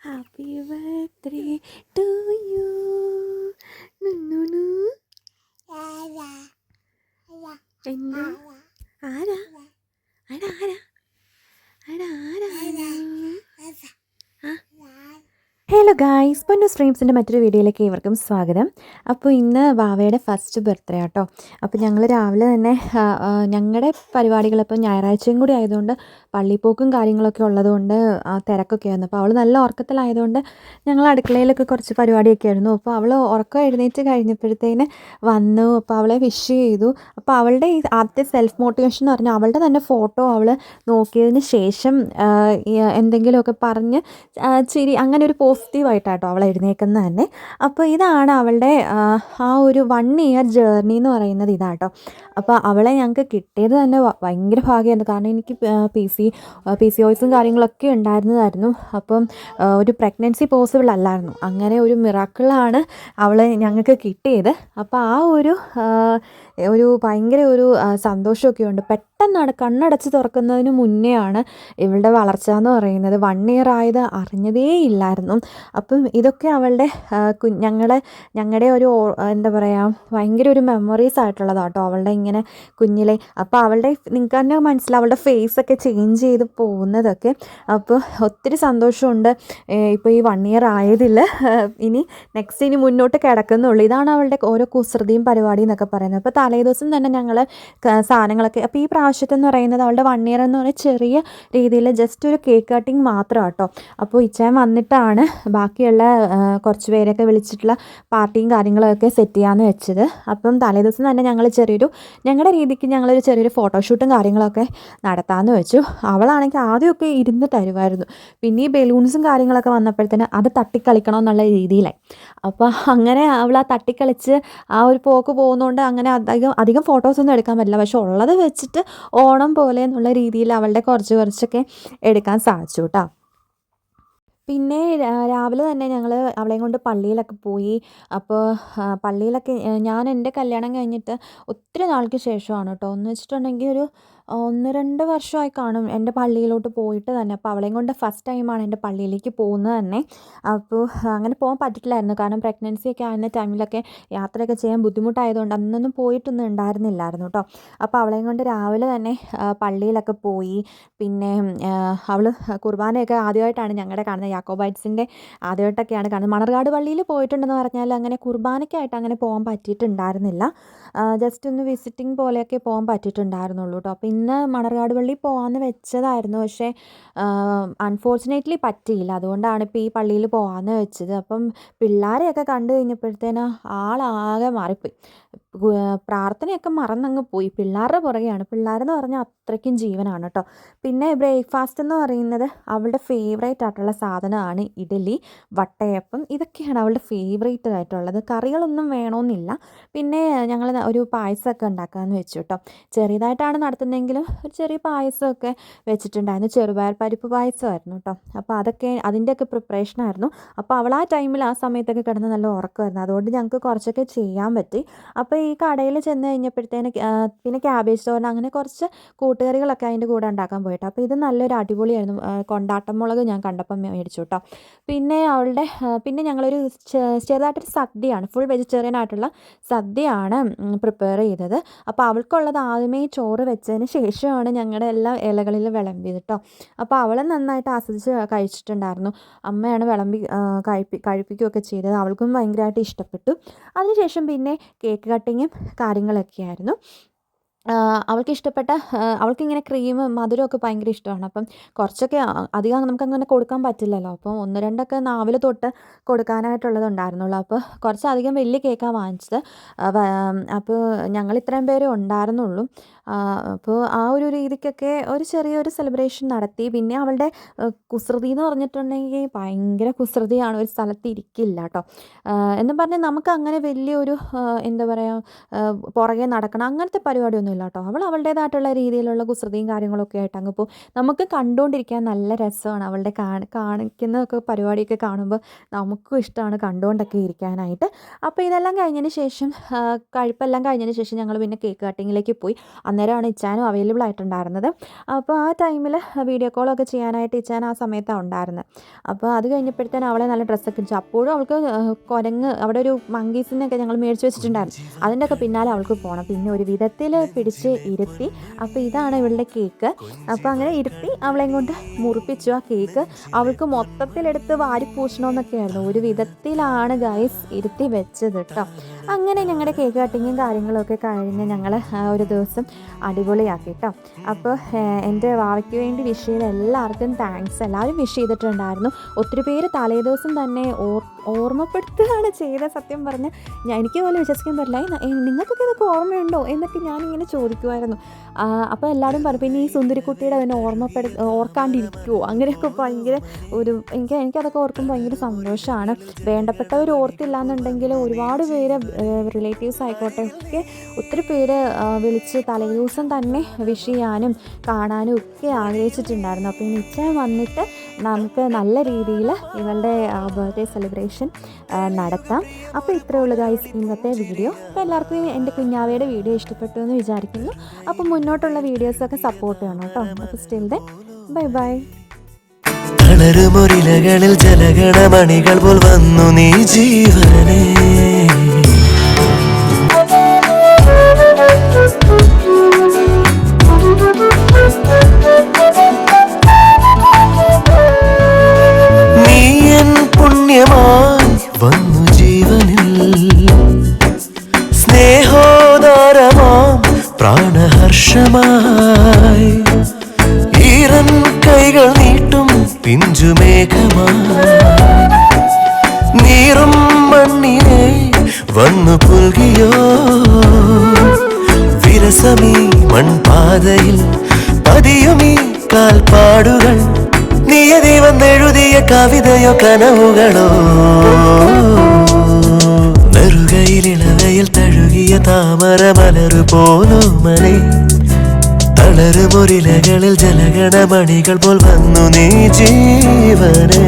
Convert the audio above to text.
Happy birthday to you. നുന്നു എന്ത് ആരാ ആരാ ആരാ ആരാ ആരാ ആ ഹലോ ഗായ്സ്, പൊന്നു സ്ട്രീംസിൻ്റെ മറ്റൊരു വീഡിയോയിലേക്ക് ഏവർക്കും സ്വാഗതം. അപ്പോൾ ഇന്ന് വാവയുടെ ഫസ്റ്റ് ബർത്ത്ഡേ ആട്ടോ. അപ്പോൾ ഞങ്ങൾ രാവിലെ തന്നെ ഞങ്ങളുടെ പരിപാടികളിപ്പോൾ ഞായറാഴ്ചയും കൂടി ആയതുകൊണ്ട് പള്ളിപ്പോക്കും കാര്യങ്ങളൊക്കെ ഉള്ളതുകൊണ്ട് തിരക്കൊക്കെ ആയിരുന്നു. അപ്പോൾ അവൾ നല്ല ഉറക്കത്തിലായതുകൊണ്ട് ഞങ്ങൾ അടുക്കളയിലൊക്കെ കുറച്ച് പരിപാടിയൊക്കെ ആയിരുന്നു. അപ്പോൾ അവൾ ഉറക്കം എഴുന്നേറ്റ് കഴിഞ്ഞപ്പോഴത്തേന് വന്നു. അപ്പോൾ അവളെ വിഷ് ചെയ്തു. അപ്പോൾ അവളുടെ ഈ ആദ്യത്തെ സെൽഫ് മോട്ടിവേഷൻ എന്ന് പറഞ്ഞാൽ അവളുടെ തന്നെ ഫോട്ടോ അവൾ നോക്കിയതിന് ശേഷം എന്തെങ്കിലുമൊക്കെ പറഞ്ഞ് ചിരി അങ്ങനെ ഒരു പോസിറ്റീവായിട്ടാട്ടോ അവൾ എഴുന്നേക്കുന്നത് തന്നെ. അപ്പോൾ ഇതാണ് അവളുടെ ആ ഒരു 1 ഇയർ ജേർണി എന്ന് പറയുന്നത് ഇതാട്ടോ. അപ്പോൾ അവളെ ഞങ്ങൾക്ക് കിട്ടിയത് തന്നെ ഭയങ്കര ഭാഗ്യമായിരുന്നു. കാരണം എനിക്ക് പി സി ഒസും കാര്യങ്ങളൊക്കെ ഉണ്ടായിരുന്നതായിരുന്നു. അപ്പം ഒരു പ്രഗ്നൻസി പോസിബിൾ അല്ലായിരുന്നു. അങ്ങനെ ഒരു മിറാക്കിളാണ് അവളെ ഞങ്ങൾക്ക് കിട്ടിയത്. അപ്പോൾ ആ ഒരു ഭയങ്കര ഒരു സന്തോഷമൊക്കെ ഉണ്ട്. പെട്ടെന്നാണ് കണ്ണടച്ച് തുറക്കുന്നതിന് മുന്നേ ആണ് ഇവളുടെ വളർച്ച എന്ന് പറയുന്നത്. 1 ഇയർ ആയത് അറിഞ്ഞതേ ഇല്ലായിരുന്നു. അപ്പം ഇതൊക്കെ അവളുടെ ഞങ്ങളുടെ ഒരു എന്താ പറയുക ഭയങ്കര ഒരു മെമ്മറീസ് ആയിട്ടുള്ളതാട്ടോ അവളുടെ ഇങ്ങനെ കുഞ്ഞിലെ. അപ്പോൾ അവളുടെ നിങ്ങൾക്ക് തന്നെ മനസ്സിലാവും അവളുടെ ഫേസൊക്കെ ചേഞ്ച് ചെയ്ത് പോകുന്നതൊക്കെ. അപ്പോൾ ഒത്തിരി സന്തോഷമുണ്ട് ഇപ്പോൾ ഈ 1 ഇയർ ആയതിൽ. ഇനി മുന്നോട്ട് കിടക്കുന്നുള്ളൂ. ഇതാണ് അവളുടെ ഓരോ കുസൃതിയും പരിപാടിയും എന്നൊക്കെ പറയുന്നത്. അപ്പോൾ തലേദിവസം തന്നെ ഞങ്ങൾ സാധനങ്ങളൊക്കെ അപ്പോൾ ഈ പ്രാവശ്യത്തെന്ന് പറയുന്നത് അവളുടെ 1 ഇയർ എന്ന് പറഞ്ഞാൽ ചെറിയ രീതിയിൽ ജസ്റ്റ് ഒരു കേക്ക് കട്ടിങ് മാത്രം കേട്ടോ. അപ്പോൾ ഇച്ചാൻ വന്നിട്ടാണ് ബാക്കിയുള്ള കുറച്ച് പേരൊക്കെ വിളിച്ചിട്ടുള്ള പാർട്ടിയും കാര്യങ്ങളൊക്കെ സെറ്റ് ചെയ്യാമെന്ന് വെച്ചത്. അപ്പം തലേദിവസം തന്നെ ഞങ്ങളുടെ രീതിക്ക് ഞങ്ങളൊരു ചെറിയൊരു ഫോട്ടോഷൂട്ടും കാര്യങ്ങളൊക്കെ നടത്താമെന്ന് വെച്ചു. അവളാണെങ്കിൽ ആദ്യമൊക്കെ ഇരുന്ന് തരുമായിരുന്നു. പിന്നെ ഈ ബലൂൺസും കാര്യങ്ങളൊക്കെ വന്നപ്പോഴത്തേന് അത് തട്ടിക്കളിക്കണമെന്നുള്ള രീതിയിലായി. അപ്പോൾ അങ്ങനെ അവൾ ആ തട്ടിക്കളിച്ച് ആ ഒരു പോക്ക് പോകുന്നതുകൊണ്ട് അങ്ങനെ അധികം ഫോട്ടോസൊന്നും എടുക്കാൻ പറ്റില്ല. പക്ഷെ ഉള്ളത് വെച്ചിട്ട് ഓണം പോലെ എന്നുള്ള രീതിയിൽ അവളുടെ കുറച്ചൊക്കെ എടുക്കാൻ സാധിച്ചു കേട്ടോ. പിന്നെ രാവിലെ തന്നെ ഞങ്ങൾ അവളെയും കൊണ്ട് പള്ളിയിലൊക്കെ പോയി. അപ്പോൾ പള്ളിയിലൊക്കെ ഞാൻ എൻ്റെ കല്യാണം കഴിഞ്ഞിട്ട് ഒത്തിരി നാൾക്ക് ശേഷമാണ് കേട്ടോ. എന്ന് വെച്ചിട്ടുണ്ടെങ്കിൽ ഒരു 1-2 വർഷമായി കാണും എൻ്റെ പള്ളിയിലോട്ട് പോയിട്ട് തന്നെ. അപ്പോൾ അവളെയും കൊണ്ട് ഫസ്റ്റ് ടൈമാണ് എൻ്റെ പള്ളിയിലേക്ക് പോകുന്നത് തന്നെ. അപ്പോൾ അങ്ങനെ പോകാൻ പറ്റിയിട്ടില്ലായിരുന്നു. കാരണം പ്രഗ്നൻസി ഒക്കെ ആയിരുന്ന ടൈമിലൊക്കെ യാത്രയൊക്കെ ചെയ്യാൻ ബുദ്ധിമുട്ടായതുകൊണ്ട് അന്നൊന്നും പോയിട്ടൊന്നും ഉണ്ടായിരുന്നില്ലായിരുന്നു കേട്ടോ. അപ്പോൾ അവളെയും കൊണ്ട് രാവിലെ തന്നെ പള്ളിയിലൊക്കെ പോയി. പിന്നെ അവൾ കുർബാനയൊക്കെ ആദ്യമായിട്ടാണ് ഞങ്ങളുടെ കാണുന്നത്. യാക്കോബൈറ്റ്സിൻ്റെ ആദ്യമായിട്ടൊക്കെയാണ് കാണുന്നത്. മണർകാട് പള്ളിയിൽ പോയിട്ടുണ്ടെന്ന് പറഞ്ഞാൽ അങ്ങനെ കുർബാനയ്ക്കായിട്ട് അങ്ങനെ പോകാൻ പറ്റിയിട്ടുണ്ടായിരുന്നില്ല. ജസ്റ്റ് ഒന്ന് വിസിറ്റിംഗ് പോലെയൊക്കെ പോകാൻ പറ്റിയിട്ടുണ്ടായിരുന്നുള്ളൂ കേട്ടോ. അപ്പോൾ ഇന്ന് മണർകാട് പള്ളി പോകാമെന്ന് വെച്ചതായിരുന്നു. പക്ഷേ അൺഫോർച്ചുനേറ്റ്ലി പറ്റിയില്ല. അതുകൊണ്ടാണ് ഇപ്പോൾ ഈ പള്ളിയിൽ പോകാമെന്ന് വെച്ചത്. അപ്പം പിള്ളേരെയൊക്കെ കണ്ടു കഴിഞ്ഞപ്പോഴത്തേന് ആളാകെ മാറിപ്പോയി. പ്രാർത്ഥനയൊക്കെ മറന്നങ്ങ് പോയി. പിള്ളേരുടെ പുറകെയാണ്. പിള്ളേരെന്ന് പറഞ്ഞാൽ അത്രയ്ക്കും ജീവനാണ് കേട്ടോ. പിന്നെ ബ്രേക്ക്ഫാസ്റ്റ് എന്ന് പറയുന്നത് അവളുടെ ഫേവറേറ്റ് ആയിട്ടുള്ള സാധനമാണ് ഇഡ്ഡലി, വട്ടയപ്പം. ഇതൊക്കെയാണ് അവളുടെ ഫേവറേറ്റ് ആയിട്ടുള്ളത്. കറികളൊന്നും വേണമെന്നില്ല. പിന്നെ ഞങ്ങൾ ഒരു പായസമൊക്കെ ഉണ്ടാക്കാമെന്ന് വെച്ചു കേട്ടോ. ചെറിയതായിട്ടാണ് നടത്തുന്നതെങ്കിലും ഒരു ചെറിയ പായസമൊക്കെ വെച്ചിട്ടുണ്ടായിരുന്നു. ചെറുപയർ പരിപ്പ് പായസമായിരുന്നു കേട്ടോ. അപ്പോൾ അതിൻ്റെയൊക്കെ പ്രിപ്പറേഷനായിരുന്നു. അപ്പോൾ അവൾ ആ ടൈമിൽ ആ സമയത്തൊക്കെ കിടന്ന് നല്ല ഉറക്കമായിരുന്നു. അതുകൊണ്ട് ഞങ്ങൾക്ക് കുറച്ചൊക്കെ ചെയ്യാൻ പറ്റി. അപ്പോൾ ഈ കടയിൽ ചെന്ന് കഴിഞ്ഞപ്പോഴത്തേന് പിന്നെ ക്യാബേജ് തോരൻ അങ്ങനെ കുറച്ച് കൂട്ടുകറികളൊക്കെ അതിൻ്റെ കൂടെ ഉണ്ടാക്കാൻ പോയിട്ട്. അപ്പോൾ ഇത് നല്ലൊരു അടിപൊളിയായിരുന്നു. കൊണ്ടാട്ടം മുളക് ഞാൻ കണ്ടപ്പം മേടിച്ചു കേട്ടോ. പിന്നെ ഞങ്ങളൊരു ചെറുതായിട്ടൊരു സദ്യയാണ്, ഫുൾ വെജിറ്റേറിയൻ ആയിട്ടുള്ള സദ്യയാണ് പ്രിപ്പയർ ചെയ്തത്. അപ്പോൾ അവൾക്കുള്ളത് ആദ്യമേ ചോറ് വെച്ചതിന് ശേഷമാണ് ഞങ്ങളുടെ എല്ലാ ഇലകളിൽ വിളമ്പിയത് കേട്ടോ. അപ്പോൾ അവൾ നന്നായിട്ട് ആസ്വദിച്ച് കഴിച്ചിട്ടുണ്ടായിരുന്നു. അമ്മയാണ് വിളമ്പി കഴിപ്പിക്കുകയൊക്കെ ചെയ്തത്. അവൾക്കും ഭയങ്കരമായിട്ട് ഇഷ്ടപ്പെട്ടു. അതിനുശേഷം പിന്നെ കേക്ക് കട്ടിങ്ങും കാര്യങ്ങളൊക്കെ ആയിരുന്നു. അവൾക്കിങ്ങനെ ക്രീം മധുരമൊക്കെ ഭയങ്കര ഇഷ്ടമാണ്. അപ്പം കുറച്ചൊക്കെ അധികം നമുക്കങ്ങനെ കൊടുക്കാൻ പറ്റില്ലല്ലോ. അപ്പം 1-2 നാവിൽ തൊട്ട് കൊടുക്കാനായിട്ടുള്ളത് ഉണ്ടായിരുന്നുള്ളൂ. അപ്പോൾ കുറച്ചധികം വലിയ കേക്കാണ് വാങ്ങിച്ചത്. അപ്പോൾ ഞങ്ങൾ ഇത്രയും പേരെ ഉണ്ടായിരുന്നുള്ളൂ. അപ്പോൾ ആ ഒരു രീതിക്കൊക്കെ ഒരു ചെറിയൊരു സെലിബ്രേഷൻ നടത്തി. പിന്നെ അവളുടെ കുസൃതി എന്ന് പറഞ്ഞിട്ടുണ്ടെങ്കിൽ ഭയങ്കര കുസൃതിയാണ്. ഒരു സ്ഥലത്ത് ഇരിക്കില്ല കേട്ടോ. എന്നും പറഞ്ഞാൽ നമുക്ക് അങ്ങനെ വലിയൊരു എന്താ പറയുക പുറകെ നടക്കണം അങ്ങനത്തെ പരിപാടിയൊന്നും ഇല്ല കേട്ടോ. അവൾ അവളുടേതായിട്ടുള്ള രീതിയിലുള്ള കുസൃതിയും കാര്യങ്ങളൊക്കെ ആയിട്ട് അങ്ങ് പോകും. നമുക്ക് കണ്ടുകൊണ്ടിരിക്കാൻ നല്ല രസമാണ്. അവളുടെ കാണിക്കുന്നതൊക്കെ പരിപാടിയൊക്കെ കാണുമ്പോൾ നമുക്കും ഇഷ്ടമാണ് കണ്ടുകൊണ്ടൊക്കെ ഇരിക്കാനായിട്ട്. അപ്പോൾ ഇതെല്ലാം കഴിഞ്ഞതിന് ശേഷം കഴിപ്പെല്ലാം കഴിഞ്ഞതിന് ശേഷം ഞങ്ങൾ പിന്നെ കേക്ക് കട്ടിങ്ങിലേക്ക് പോയി. അന്നേരമാണ് ഇച്ചാനും അവൈലബിൾ ആയിട്ടുണ്ടായിരുന്നത്. അപ്പോൾ ആ ടൈമിൽ വീഡിയോ കോളൊക്കെ ചെയ്യാനായിട്ട് ഇച്ചാൻ ആ സമയത്താണ് ഉണ്ടായിരുന്നത്. അപ്പോൾ അത് കഴിഞ്ഞപ്പോഴത്തേനും അവളെ നല്ല ഡ്രസ്സൊക്കെ ഇടിച്ചു. അപ്പോഴും അവൾക്ക് കുരങ്ങ് അവിടെ ഒരു മങ്കീസിനൊക്കെ ഞങ്ങൾ മേടിച്ച് വെച്ചിട്ടുണ്ടായിരുന്നു. അതിൻ്റെയൊക്കെ പിന്നാലെ അവൾക്ക് പോകണം. പിന്നെ ഒരു വിധത്തിൽ പിടിച്ച് ഇരുത്തി. അപ്പോൾ ഇതാണ് ഇവളുടെ കേക്ക്. അപ്പോൾ അങ്ങനെ ഇരുത്തി അവളെയും കൊണ്ട് മുറിപ്പിച്ചു ആ കേക്ക്. അവൾക്ക് മൊത്തത്തിലെടുത്ത് വാരിപ്പൂശണമെന്നൊക്കെ ആയിരുന്നു. ഒരു വിധത്തിലാണ് ഗൈസ് ഇരുത്തി വെച്ചത് കേട്ടോ. അങ്ങനെ ഞങ്ങളുടെ കേക്ക് കട്ടിങ്ങും കാര്യങ്ങളൊക്കെ കഴിഞ്ഞ് ഞങ്ങൾ ഒരു ദിവസം അടിപൊളിയാക്കി കേട്ടോ. അപ്പോൾ എൻ്റെ വാവയ്ക്ക് വേണ്ടി വിഷ് ചെയ്ത എല്ലാവർക്കും താങ്ക്സ്. എല്ലാവരും വിഷ് ചെയ്തിട്ടുണ്ടായിരുന്നു. ഒത്തിരി പേര് തലേദിവസം തന്നെ ഓർമ്മപ്പെടുത്തുകയാണ് ചെയ്ത. സത്യം പറഞ്ഞ് എനിക്ക് പോലും വിശ്വസിക്കാൻ പറ്റില്ല. നിങ്ങൾക്കൊക്കെ ഇതൊക്കെ ഓർമ്മയുണ്ടോ എന്നൊക്കെ ഞാനിങ്ങനെ ചോദിക്കുമായിരുന്നു. അപ്പോൾ എല്ലാവരും പറഞ്ഞു പിന്നെ ഈ സുന്ദരിക്കുട്ടിയുടെ അവനെ ഓർക്കാണ്ടിരിക്കുമോ അങ്ങനെയൊക്കെ ഭയങ്കര ഒരു എനിക്കതൊക്കെ ഓർക്കുമ്പോൾ ഭയങ്കര സന്തോഷമാണ്. വേണ്ടപ്പെട്ടവർ ഓർത്തില്ല എന്നുണ്ടെങ്കിൽ ഒരുപാട് പേര് റിലേറ്റീവ്സ് ആയിക്കോട്ടെ ഒക്കെ ഒത്തിരി പേര് വിളിച്ച് തലേദിവസം തന്നെ വിഷ് ചെയ്യാനും കാണാനും ഒക്കെ ആഗ്രഹിച്ചിട്ടുണ്ടായിരുന്നു. അപ്പോൾ ഈ നിശ്ചയം വന്നിട്ട് നമുക്ക് നല്ല രീതിയിൽ ഇവളുടെ ബർത്ത്ഡേ സെലിബ്രേഷൻ നടത്താം. അപ്പോൾ ഇത്രയേ ഉള്ളൂ ഗൈസ് ഇന്നത്തെ വീഡിയോ. അപ്പോൾ എല്ലാവർക്കും എൻ്റെ കുഞ്ഞാവയുടെ വീഡിയോ ഇഷ്ടപ്പെട്ടു എന്ന് വിചാരിക്കുന്നു. അപ്പോൾ മുന്നോട്ടുള്ള വീഡിയോസൊക്കെ സപ്പോർട്ട് ചെയ്യണം കേട്ടോ. അപ്പോൾ സ്റ്റിൽ ദെൻ ബൈ ബൈ. തളരുമൊരിലകളിൽ ജലഗണമണികൾ പോൽ വന്നു നീ ജീവനേ. നീ എൻ പുണ്യമായി വന്നു ജീവനിൽ, സ്നേഹോദാരമാം പ്രാണഹർഷമായി ഈറൻ കൈകൾ നീട്ടും പിഞ്ചുമേഘമായി നീറും മണ്ണിനെ വന്നു പുൽകിയോ. വിരസമീ മൺപാതയിൽ പതിയുമീ കാൽപ്പാടുകൾ നിയതി വന്നെഴുതിയ കവിതയോ കനവുകളോ. നെറുകയിലിളവയിൽ തഴുകിയ താമര മലരു പോലോ മലേ. തളരുമൊരിലകളിൽ ജലഗണമണികൾ പോൽ വന്നു നീ ജീവനേ.